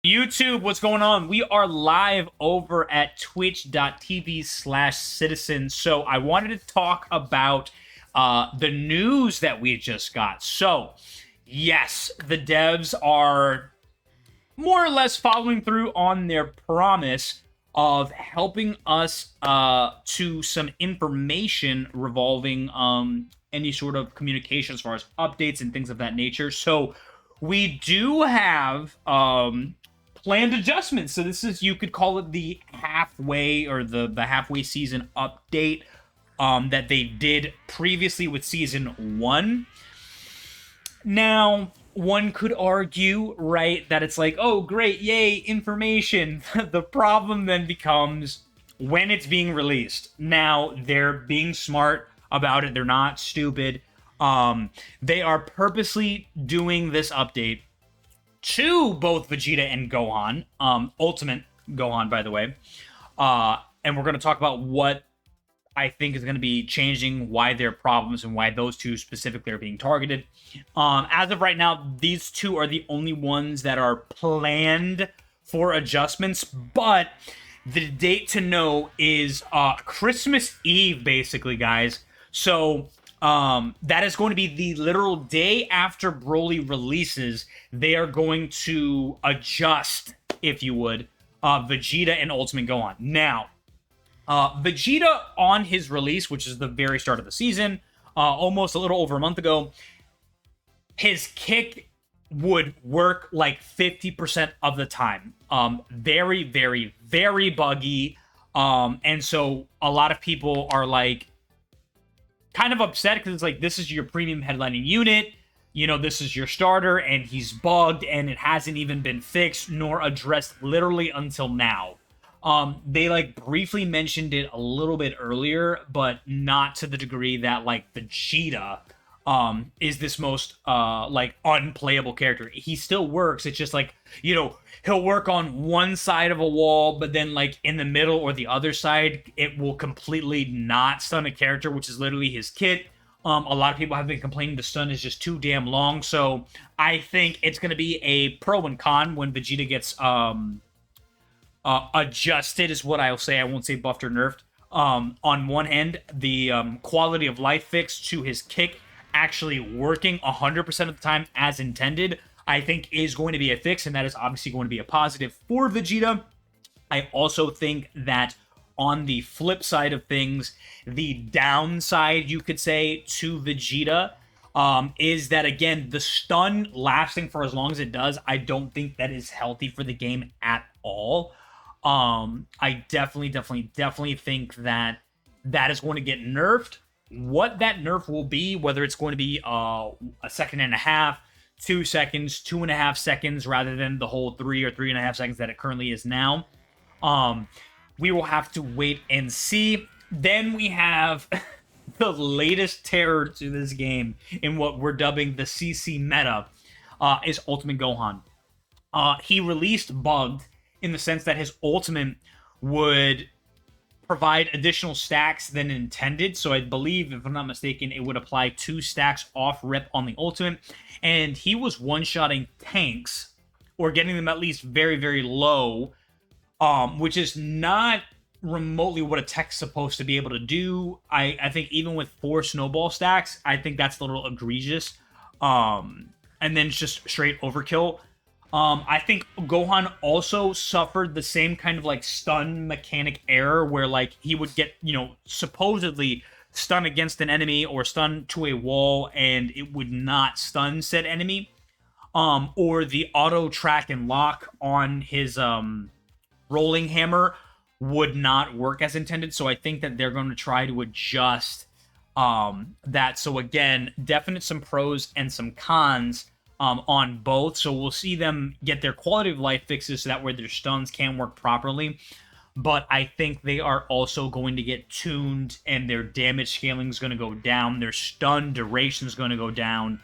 YouTube, what's going on? We are live over at twitch.tv/citizen. So I wanted to talk about the news that we just got. So, yes, the devs are more or less following through on their promise of helping us to some information revolving any sort of communication as far as updates and things of that nature. So we do have planned adjustments. So this is, you could call it the halfway or the halfway season update that they did previously with season 1. Now, one could argue, right, that it's like, oh, great, yay, information. The problem then becomes when it's being released. Now, they're being smart about it. They're not stupid. They are purposely doing this update to both Vegeta and Gohan, Ultimate Gohan, by the way. And we're going to talk about what I think is going to be changing, why there are problems, and why those two specifically are being targeted. As of right now, these two are the only ones that are planned for adjustments, but the date to know is Christmas Eve, basically, guys. So that is going to be the literal day after Broly releases. They are going to adjust, if you would, Vegeta and Ultimate Gohan. Now, Vegeta on his release, which is the very start of the season, almost a little over a month ago, his kick would work like 50% of the time. Very, very, very buggy. And so a lot of people are like, kind of upset because it's like, this is your premium headlining unit, you know, this is your starter, and he's bugged, and it hasn't even been fixed nor addressed literally until now. They like briefly mentioned it a little bit earlier, but not to the degree that like Vegeta is this most like unplayable character. He still works. It's just like, you know, he'll work on one side of a wall, but then like in the middle or the other side, it will completely not stun a character, which is literally his kit. A lot of people have been complaining the stun is just too damn long. So I think it's going to be a pro and con when Vegeta gets adjusted, is what I'll say. I won't say buffed or nerfed. On one hand, the quality of life fix to his kick actually working 100% of the time as intended, I think is going to be a fix, and that is obviously going to be a positive for Vegeta. I also think that on the flip side of things, the downside, you could say, to Vegeta is that, again, the stun lasting for as long as it does, I don't think that is healthy for the game at all. I definitely think that that is going to get nerfed. What that nerf will be, whether it's going to be a second and a half, 2 seconds, 2.5 seconds, rather than the whole 3 or 3.5 seconds that it currently is now, we will have to wait and see. Then we have the latest terror to this game in what we're dubbing the CC meta, is Ultimate Gohan. He released bugged in the sense that his ultimate would provide additional stacks than intended. So I believe, if I'm not mistaken, it would apply 2 stacks off rip on the ultimate. And he was one-shotting tanks, or getting them at least very, very low, which is not remotely what a tech's supposed to be able to do. I think even with 4 snowball stacks, I think that's a little egregious. And then it's just straight overkill. I think Gohan also suffered the same kind of like stun mechanic error where like he would get, you know, supposedly stun against an enemy or stun to a wall and it would not stun said enemy. Or the auto track and lock on his rolling hammer would not work as intended. So I think that they're going to try to adjust that. So again, definite some pros and some cons on both. So we'll see them get their quality of life fixes so that way their stuns can work properly. But I think they are also going to get tuned and their damage scaling is going to go down. Their stun duration is going to go down.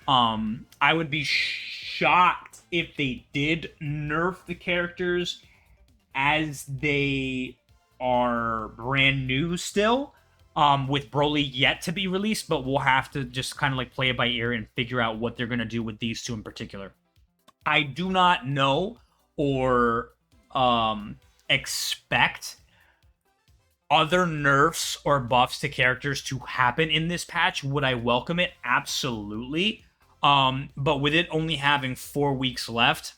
I would be shocked if they did nerf the characters as they are brand new still. With Broly yet to be released, but we'll have to just kind of like play it by ear and figure out what they're going to do with these two in particular. I do not know or expect other nerfs or buffs to characters to happen in this patch. Would I welcome it? Absolutely. But with it only having 4 weeks left,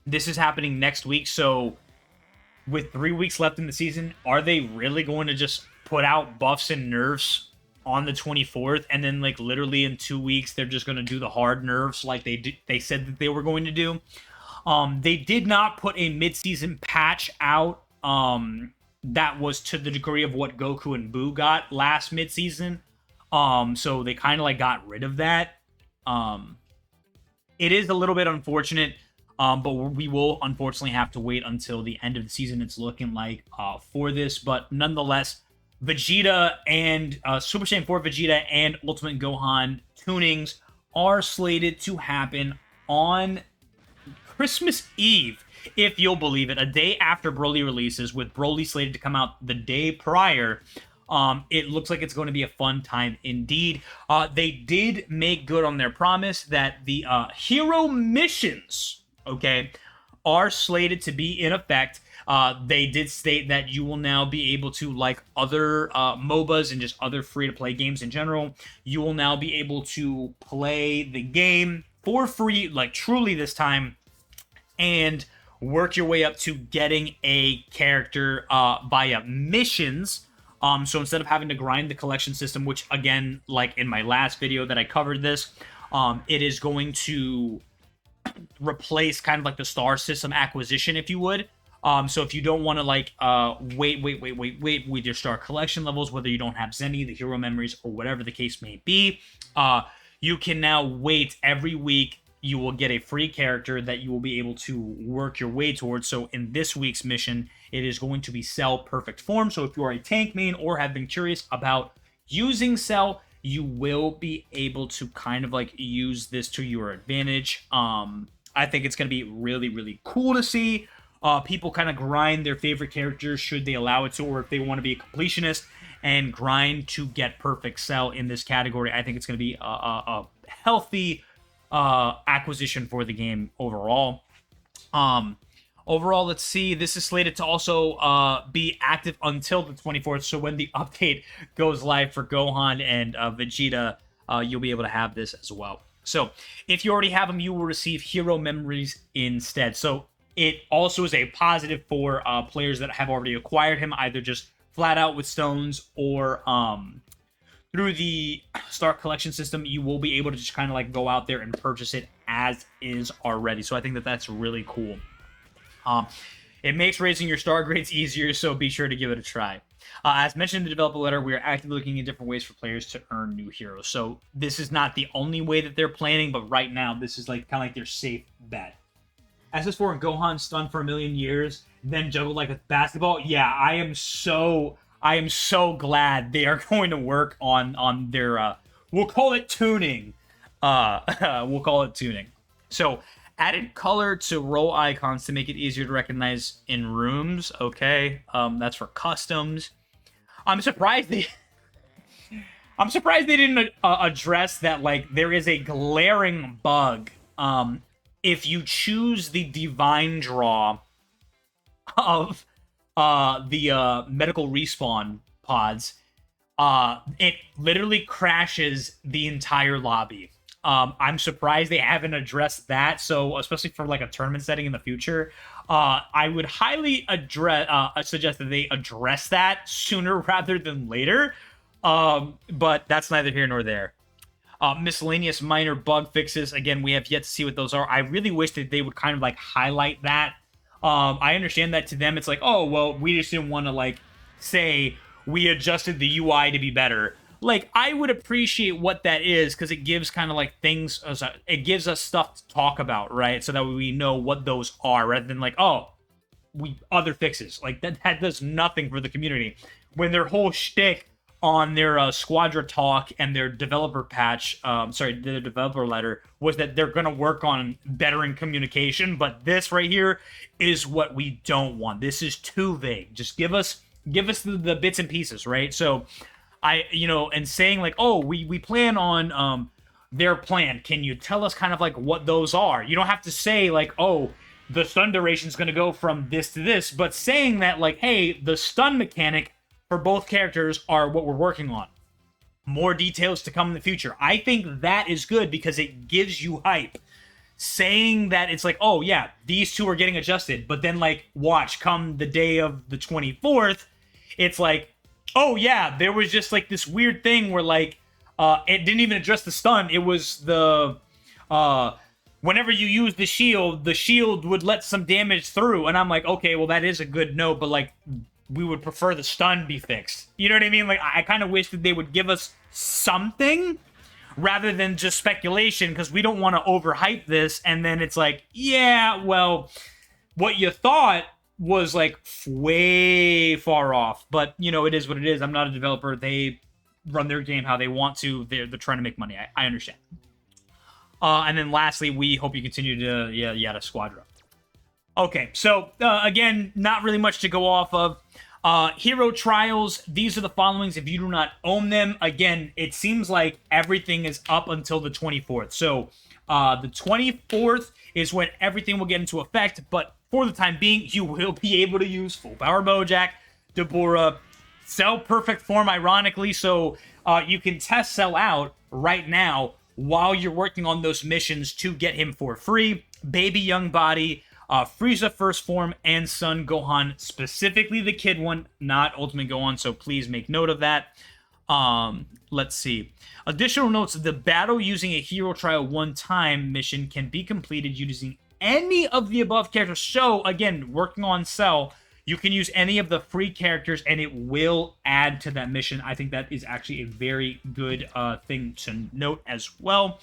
this is happening next week. So with 3 weeks left in the season, are they really going to just put out buffs and nerfs on the 24th, and then like literally in 2 weeks they're just going to do the hard nerfs like they said that they were going to do? They did not put a mid-season patch out that was to the degree of what Goku and Boo got last mid-season. So they kind of like got rid of that. It is a little bit unfortunate, but we will unfortunately have to wait until the end of the season, it's looking like, for this. But nonetheless, Vegeta and Super Saiyan 4 Vegeta and Ultimate Gohan tunings are slated to happen on Christmas Eve, if you'll believe it, a day after Broly releases, with Broly slated to come out the day prior. It looks like it's going to be a fun time indeed. They did make good on their promise that the hero missions, okay, are slated to be in effect. They did state that you will now be able to, like other MOBAs and just other free-to-play games in general, you will now be able to play the game for free, like truly this time, and work your way up to getting a character via missions. So instead of having to grind the collection system, which again, like in my last video that I covered this, it is going to replace kind of like the star system acquisition, if you would. So if you don't want to like wait with your star collection levels, whether you don't have Zenny, the hero memories, or whatever the case may be, you can now wait every week. You will get a free character that you will be able to work your way towards. So in this week's mission, it is going to be Cell Perfect Form. So if you are a tank main or have been curious about using Cell, you will be able to kind of like use this to your advantage. I think it's going to be really, really cool to see people kind of grind their favorite characters should they allow it to, or if they want to be a completionist and grind to get perfect Cell in this category. I think it's going to be a healthy acquisition for the game overall. Overall, let's see. This is slated to also be active until the 24th. So when the update goes live for Gohan and Vegeta, you'll be able to have this as well. So if you already have them, you will receive hero memories instead. So it also is a positive for players that have already acquired him, either just flat out with stones or through the Star Collection system. You will be able to just kind of like go out there and purchase it as is already. So I think that that's really cool. It makes raising your star grades easier, so be sure to give it a try. As mentioned in the developer letter, we are actively looking at different ways for players to earn new heroes. So this is not the only way that they're planning, but right now this is like kind of like their safe bet. SS4 and Gohan stunned for a million years, then juggled like a basketball. Yeah, I am so glad they are going to work on their we'll call it tuning. We'll call it tuning. So added color to role icons to make it easier to recognize in rooms. Okay, that's for customs. I'm surprised they didn't address that. Like, there is a glaring bug. If you choose the divine draw of the medical respawn pods, it literally crashes the entire lobby. I'm surprised they haven't addressed that. So especially for like a tournament setting in the future, I would highly suggest that they address that sooner rather than later. But that's neither here nor there. Miscellaneous minor bug fixes. Again, we have yet to see what those are. I really wish that they would kind of like highlight that. I understand that to them it's like, oh, well, we just didn't want to like say we adjusted the UI to be better. Like, I would appreciate what that is, because it gives kind of like things, it gives us stuff to talk about, right? So that we know what those are, rather than like, oh, other fixes. Like, that does nothing for the community. When their whole shtick on their Squadra talk and their developer patch, the developer letter, was that they're going to work on bettering communication, but this right here is what we don't want. This is too vague. Just give us the bits and pieces, right? So and saying like, oh, we plan on their plan. Can you tell us kind of like what those are? You don't have to say like, oh, the stun duration is going to go from this to this, but saying that, like, hey, the stun mechanic for both characters are what we're working on. More details to come in the future. I think that is good because it gives you hype. Saying that it's like, oh yeah, these two are getting adjusted, but then like, watch, come the day of the 24th, it's like, oh yeah, there was just like this weird thing where like, it didn't even address the stun. It was the, whenever you use the shield would let some damage through. And I'm like, okay, well, that is a good note, but like, we would prefer the stun be fixed. You know what I mean? Like, I kind of wish that they would give us something rather than just speculation, because we don't want to overhype this. And then it's like, yeah, well, what you thought was like way far off. But, you know, it is what it is. I'm not a developer. They run their game how they want to. They're trying to make money. I understand. And then lastly, we hope you continue to yada Squadra. Okay, so again, not really much to go off of. Hero Trials, these are the followings if you do not own them. Again, it seems like everything is up until the 24th. So the 24th is when everything will get into effect, but for the time being, you will be able to use Full Power Bojack, Dabura, Cell Perfect Form, ironically, so you can test Cell out right now while you're working on those missions to get him for free. Baby Young Body, Frieza First Form, and Son Gohan, specifically the kid one, not Ultimate Gohan, so please make note of that. Let's see. Additional notes, the battle using a hero trial one-time mission can be completed using any of the above characters. So, again, working on Cell, you can use any of the free characters, and it will add to that mission. I think that is actually a very good thing to note as well.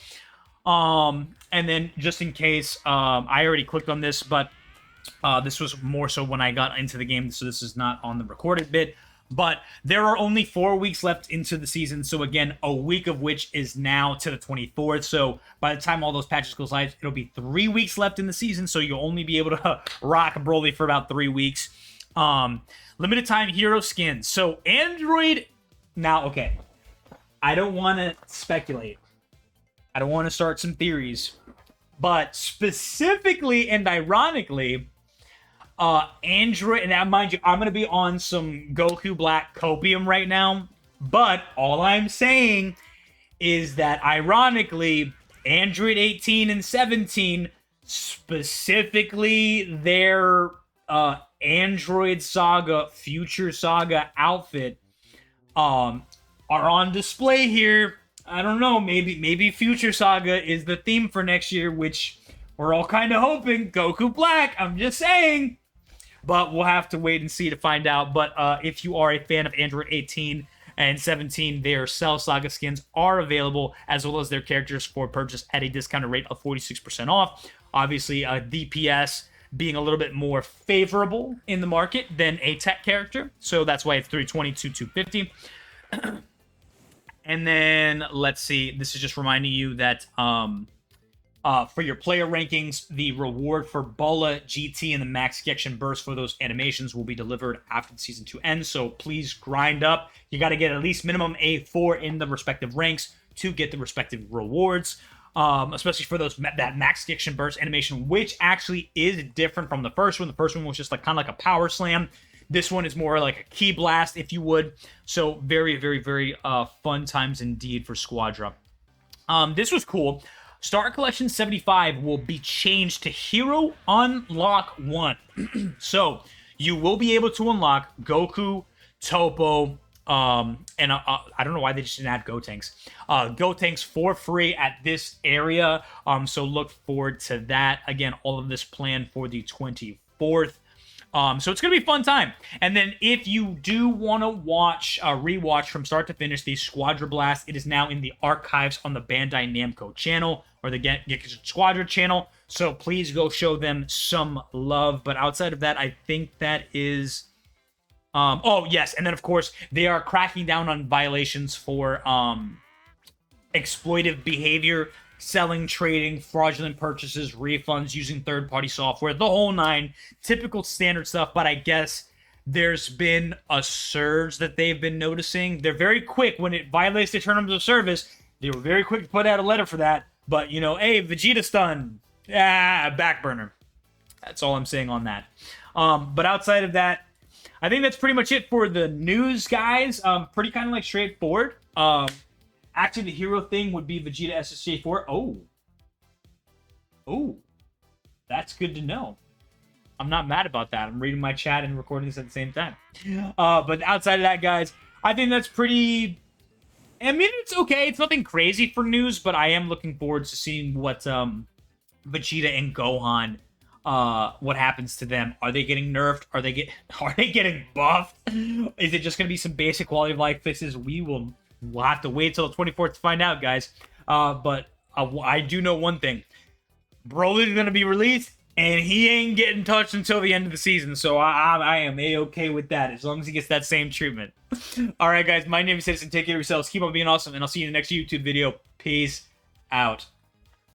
And then just in case, I already clicked on this, but this was more so when I got into the game, so this is not on the recorded bit. But there are only 4 weeks left into the season, so again, a week of which is now to the 24th. So by the time all those patches go live, it'll be 3 weeks left in the season, so you'll only be able to rock Broly for about 3 weeks. Limited time hero skins. So Android, now, okay, I don't want to speculate. I don't want to start some theories, but specifically and ironically, Android, and now mind you, I'm going to be on some Goku Black copium right now, but all I'm saying is that ironically, Android 18 and 17, specifically their Android Saga, Future Saga outfit, are on display here. I don't know, maybe Future Saga is the theme for next year, which we're all kind of hoping. Goku Black, I'm just saying. But we'll have to wait and see to find out. But if you are a fan of Android 18 and 17, their Cell Saga skins are available, as well as their characters for purchase at a discounted rate of 46% off. Obviously, DPS being a little bit more favorable in the market than a tech character. So that's why it's $320 to $250. And then, let's see, this is just reminding you that for your player rankings, the reward for Bola, GT, and the Max Ejection Burst for those animations will be delivered after the Season 2 ends, so please grind up. You got to get at least minimum A4 in the respective ranks to get the respective rewards, especially for those that Max Ejection Burst animation, which actually is different from the first one. The first one was just like kind of like a power slam. This one is more like a key blast, if you would. So very, very, very fun times indeed for Squadra. This was cool. Star Collection 75 will be changed to Hero Unlock 1. So you will be able to unlock Goku, Toppo, and I don't know why they just didn't add Gotenks. Gotenks for free at this area. So look forward to that. Again, all of this planned for the 24th. So it's going to be a fun time. And then if you do want to watch, rewatch from start to finish the Squadra Blast, it is now in the archives on the Bandai Namco channel, or the Gekishin Squadra channel. So please go show them some love. But outside of that, I think that is... oh, yes. And then, of course, they are cracking down on violations for exploitive behavior, selling, trading, fraudulent purchases, refunds, using third-party software, the whole nine. Typical standard stuff, but I guess there's been a surge that they've been noticing. They're very quick when it violates the terms of service. They were very quick to put out a letter for that. But, you know, hey, Vegeta stun. Back burner. That's all I'm saying on that. But outside of that, I think that's pretty much it for the news, guys. Pretty kind of like straightforward. Actually, the hero thing would be Vegeta SSJ4. Oh, that's good to know. I'm not mad about that. I'm reading my chat and recording this at the same time. But outside of that, guys, I think that's pretty. I mean, it's okay. It's nothing crazy for news, but I am looking forward to seeing what Vegeta and Gohan, what happens to them. Are they getting nerfed? Are they getting buffed? Is it just gonna be some basic quality of life fixes? We'll have to wait till the 24th to find out, guys. But I do know one thing: Broly's gonna be released, and he ain't getting touched until the end of the season. So I am a-okay with that, as long as he gets that same treatment. All right, guys. My name is Citizen. Take care of yourselves. Keep on being awesome, and I'll see you in the next YouTube video. Peace out.